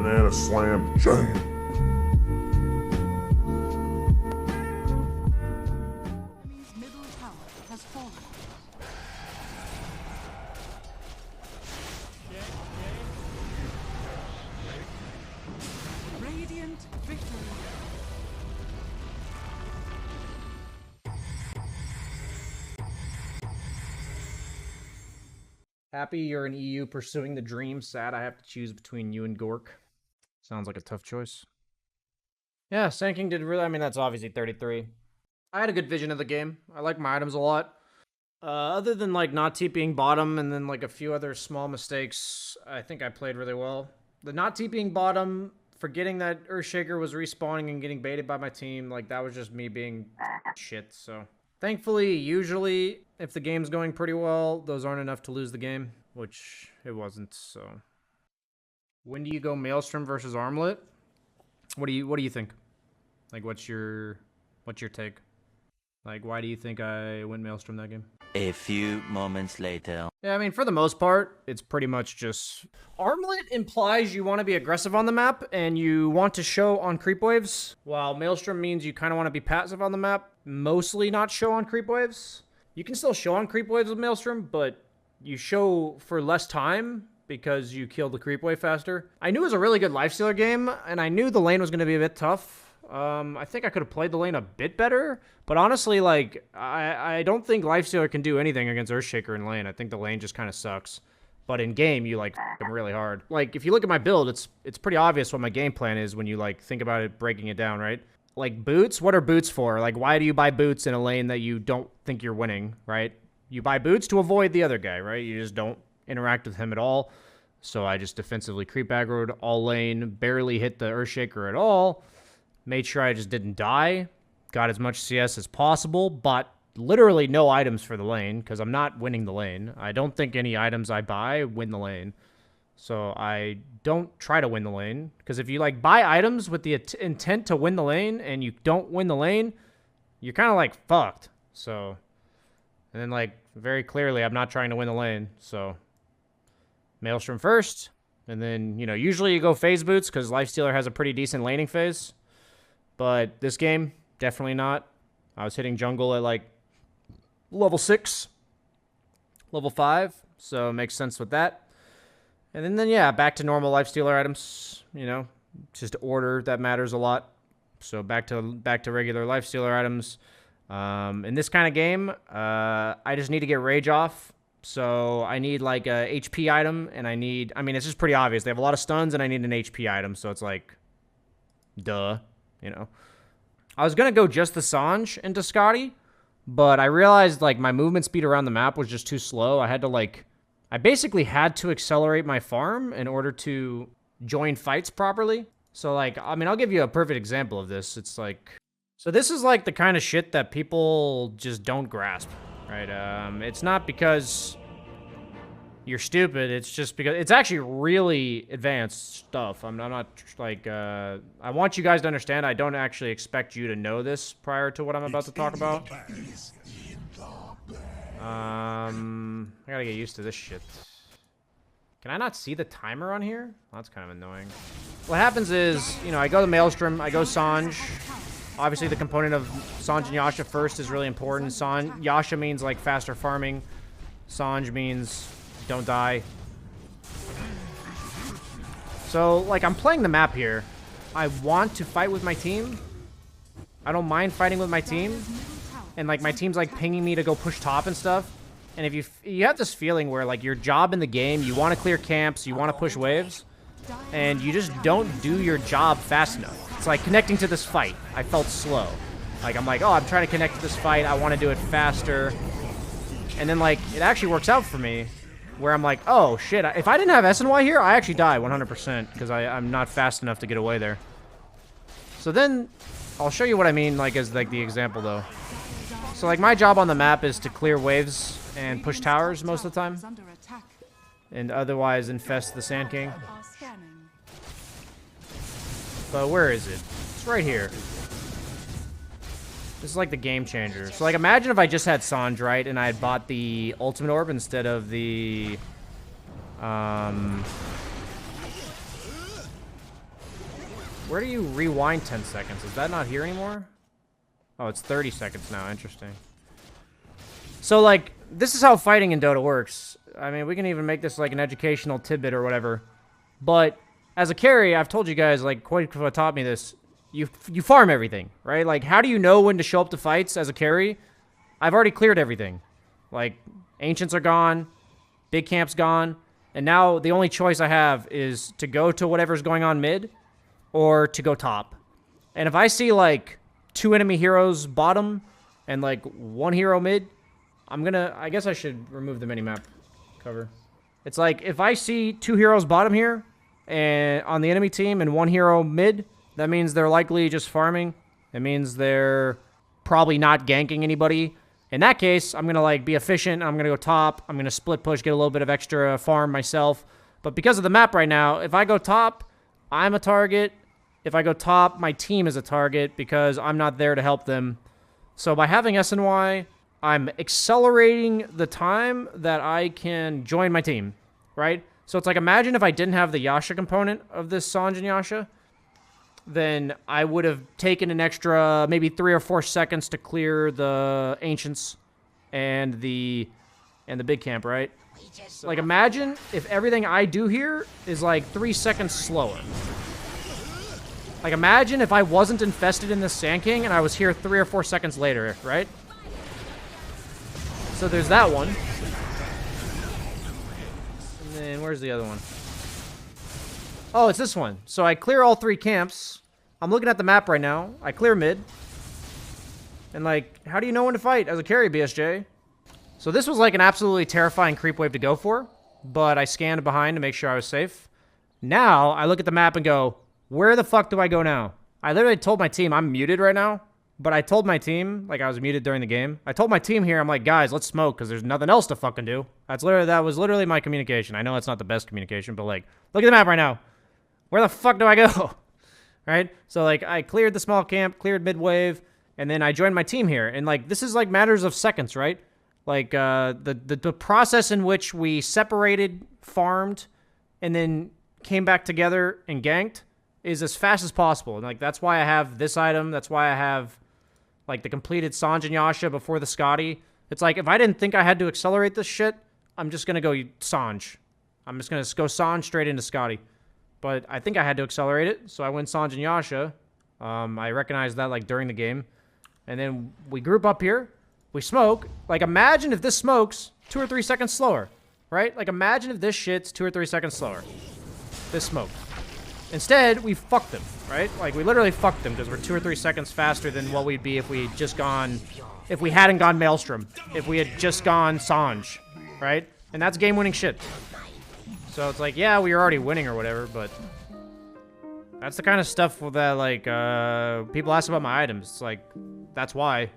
Banana slam jam. Middle tower has fallen. Radiant victory. Happy you're in EU pursuing the dream. Sad I have to choose between you and Gork. Sounds like a tough choice. Yeah, Sand King did really, I mean, that's obviously 33. I had a good vision of the game. I like my items a lot. Other than like not TPing bottom and then like a few other small mistakes, I think I played really well. The not TPing bottom, forgetting that Earthshaker was respawning and getting baited by my team, like that was just me being shit, so. Thankfully, usually, if the game's going pretty well, those aren't enough to lose the game, which it wasn't, so. When do you go Maelstrom versus Armlet? What do you think? Like, what's your take? Like, why do you think I went Maelstrom that game? A few moments later. Yeah, I mean, for the most part, it's pretty much just... Armlet implies you want to be aggressive on the map, and you want to show on creep waves, while Maelstrom means you kind of want to be passive on the map, mostly not show on creep waves. You can still show on creep waves with Maelstrom, but you show for less time, because you kill the creep wave faster. I knew it was a really good lifestealer game, and I knew the lane was going to be a bit tough. I think I could have played the lane a bit better, but honestly, like, I don't think Lifestealer can do anything against Earthshaker in lane. I think the lane just kind of sucks. But in game, you, like, f them really hard. Like, if you look at my build, it's pretty obvious what my game plan is when you, like, think about it breaking it down, right? Like, boots? What are boots for? Like, why do you buy boots in a lane that you don't think you're winning, right? You buy boots to avoid the other guy, right? You just don't interact with him at all. So I just defensively creep aggroed all lane, barely hit the Earthshaker at all. Made sure I just didn't die. Got as much CS as possible, but literally no items for the lane, because I'm not winning the lane. I don't think any items I buy win the lane. So I don't try to win the lane, because if you, like, buy items with the intent to win the lane, and you don't win the lane, you're kind of, like, fucked. So, and then, like, very clearly, I'm not trying to win the lane, so... Maelstrom first, and then, you know, usually you go phase boots, because Lifestealer has a pretty decent laning phase. But this game, definitely not. I was hitting jungle at, like, level 6, level 5, so it makes sense with that. And then yeah, back to normal Lifestealer items, you know, just order that matters a lot. So back to regular Lifestealer items. In this kind of game, I just need to get Rage off. So I need, like, a HP item, and I mean, it's just pretty obvious. They have a lot of stuns, and I need an HP item, so it's like, duh. You know, I was going to go just the Sange into Scotty, but I realized, like, my movement speed around the map was just too slow. I had to, like, I basically had to accelerate my farm in order to join fights properly. So, like, I mean, I'll give you a perfect example of this. It's like, so this is, like, the kind of shit that people just don't grasp, right? It's not because you're stupid, it's just because it's actually really advanced stuff. I'm not like, I want you guys to understand, I don't actually expect you to know this prior to what I'm about to talk about. I gotta get used to this shit. Can I not see the timer on here? Well, that's kind of annoying. What happens is, you know, I go to Maelstrom, I go Sange. Obviously, the component of Sange and Yasha first is really important. Yasha means, like, faster farming. Sange means don't die. So, like, I'm playing the map here. I want to fight with my team. I don't mind fighting with my team. And, like, my team's, like, pinging me to go push top and stuff. And if you have this feeling where, like, your job in the game, you want to clear camps, you want to push waves, and you just don't do your job fast enough. It's like connecting to this fight. I felt slow. Like, I'm like, oh, I'm trying to connect to this fight. I want to do it faster. And then, like, it actually works out for me. Where I'm like, oh, shit, if I didn't have SNY here, I actually die 100%, because I'm not fast enough to get away there. So then, I'll show you what I mean, like, as, like, the example, though. So, like, my job on the map is to clear waves and push towers most of the time. And otherwise infest the Sand King. But where is it? It's right here. This is like the game changer. So, like, imagine if I just had Sange, right, and I had bought the ultimate orb instead of the Where do you rewind 10 seconds? Is that not here anymore? Oh, it's 30 seconds now. Interesting. So, like, this is how fighting in Dota works. I mean, we can even make this, like, an educational tidbit or whatever. But as a carry, I've told you guys, like, Quakefa taught me this. You farm everything, right? Like, how do you know when to show up to fights as a carry? I've already cleared everything. Like, Ancients are gone. Big Camp's gone. And now the only choice I have is to go to whatever's going on mid or to go top. And if I see, like, 2 enemy heroes bottom and, like, 1 hero mid, I guess I should remove the minimap cover. It's like, if I see 2 heroes bottom here and on the enemy team and 1 hero mid, that means they're likely just farming. It means they're probably not ganking anybody. In that case, I'm going to, like, be efficient. I'm going to go top. I'm going to split push, get a little bit of extra farm myself. But because of the map right now, if I go top, I'm a target. If I go top, my team is a target because I'm not there to help them. So by having SNY, I'm accelerating the time that I can join my team, right? So it's like, imagine if I didn't have the Yasha component of this Sanj and Yasha, then I would have taken an extra maybe 3 or 4 seconds to clear the Ancients and the big camp, right? Like, imagine if everything I do here is like 3 seconds slower. Like, imagine if I wasn't infested in this Sand King and I was here 3 or 4 seconds later, right? So there's that one. And then where's the other one? Oh, it's this one. So I clear all 3 camps. I'm looking at the map right now. I clear mid. And, like, how do you know when to fight as a carry, BSJ? So this was, like, an absolutely terrifying creep wave to go for. But I scanned behind to make sure I was safe. Now, I look at the map and go, where the fuck do I go now? I literally told my team I'm muted right now. But I told my team, like, I was muted during the game. I told my team here, I'm like, guys, let's smoke because there's nothing else to fucking do. That was literally my communication. I know it's not the best communication, but, like, look at the map right now. Where the fuck do I go? Right? So, like, I cleared the small camp, cleared mid-wave, and then I joined my team here. And, like, this is, like, matters of seconds, right? Like, the process in which we separated, farmed, and then came back together and ganked is as fast as possible. And, like, that's why I have this item. That's why I have, like, the completed Sanj and Yasha before the Scotty. It's like, if I didn't think I had to accelerate this shit, I'm just going to go Sanj. I'm just going to go Sanj straight into Scotty. But I think I had to accelerate it, so I went Sanj and Yasha. I recognized that, like, during the game. And then we group up here. We smoke. Like, imagine if this smokes 2 or 3 seconds slower, right? Like, imagine if this shit's 2 or 3 seconds slower. This smoke. Instead, we fucked them, right? Like, we literally fucked them because we're 2 or 3 seconds faster than what we'd be if we just gone... If we hadn't gone Maelstrom. If we had just gone Sanj, right? And that's game-winning shit. So it's like, yeah, we were already winning or whatever, but that's the kind of stuff that, like, people ask about my items. It's like, that's why.